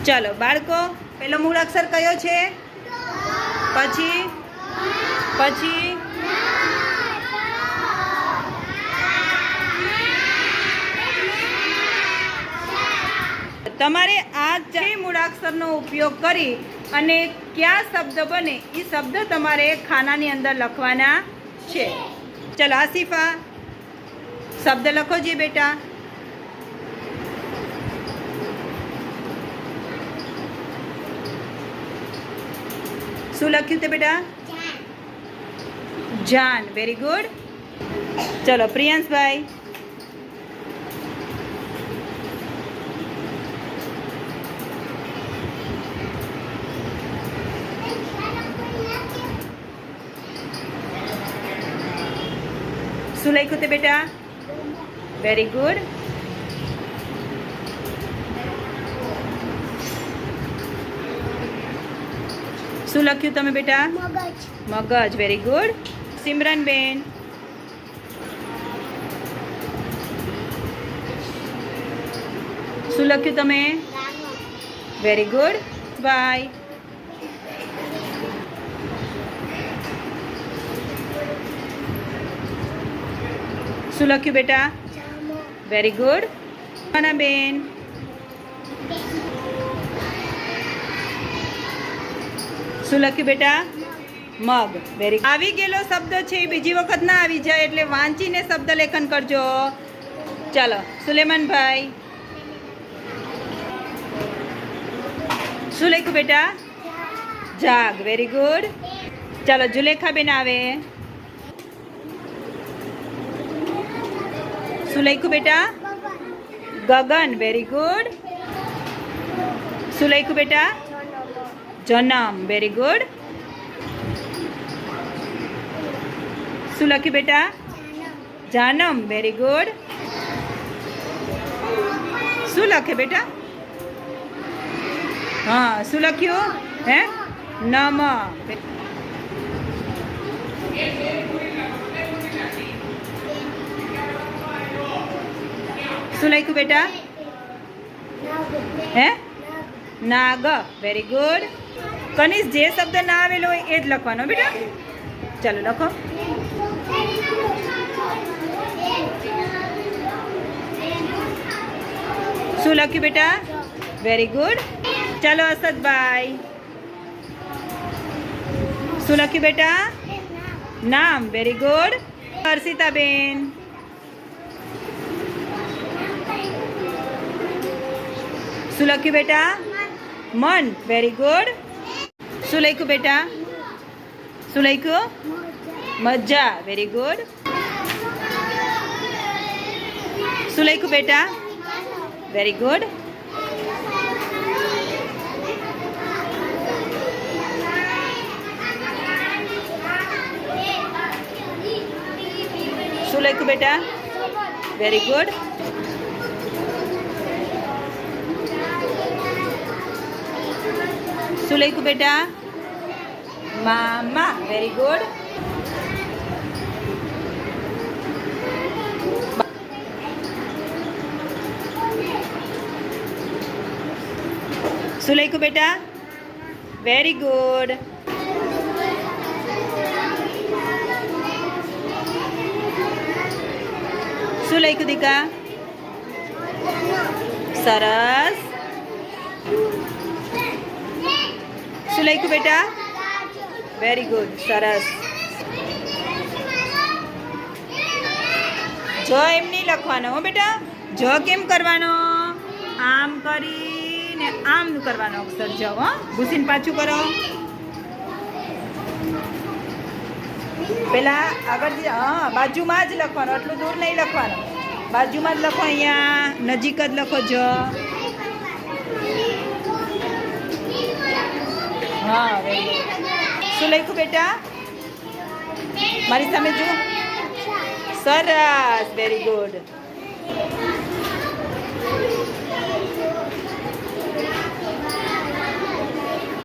चलो बाळको पेलो मूळ अक्षर कयो छे पछी पछी तमारे आ चार मूळाक्षरनो उपयोग करी अने क्या शब्द बने ई शब्द तमारे खानानी अंदर लखवाना छे। चलो आसिफा शब्द लखो जी बेटा। शू लख्यु ते बेटा? जान। Very good. चलो प्रियांश भाई। शू लख्यु ते बेटा? Very good. शू लख्यु तमे बेटा? मगज। मगज। Very good. सिमरन बेन। शू लख्यु तमे? Very good. बाय। शू लख्यु बेटा? Very good. माना बेन। शू लख्यु बेटा? मग। वेरी आवी गेलो शब्द छे बीजी वखत ना आवी जाए एटले वांचीने शब्द लेखन करजो। चलो सुलेमान भाई। शू लख्यु बेटा? जाग। Very good. चलो जुलेखा बेन आवे। शू लख्यु बेटा? गगन। Very good. शू लख्यु बेटा? जन्म। Very good. शू लख्यु बेटा? जानम। Very good. शू लखे बेटा? हाँ शू लख्यु है? नम। शू लख्यु बेटा? है? नाग। Very good. कनिष्ठ जे शब्द ना आवेलो ए ज लखवानो बेटा। चलो लखो। शू लख्यु बेटा? Very good. चलो असद भाई। शू लख्यु बेटा? नाम। Very good. हर्षिता बेन। शू लख्यु बेटा? मन। Very good. शू लख्यु बेटा? शू लख्यु? मज्जा। Very good. शू लख्यु बेटा? Very good. शू लख्यु बेटा? Very good. शू लख्यु बेटा? मामा। Very good. शू लख्यु बेटा? Very good. शू लख्यु दीका? सरस। शू लख्यु बेटा? Very good. सरस। ज एम नहीं लखवानो हो बेटा। ज केम करवानो? आम करीने आम करवानो अक्षर ज। हो घुसीने पाछू करो। पेला आगळ हाँ बाजू में ज लखवानो, आटलू दूर नहीं लखवानो। बाजू में ज लखो, अहींया नजीक ज लखो ज। हाँ वेरी गुड। शू लख्यु बेटा? मारी सामे जो। सरस। Very good.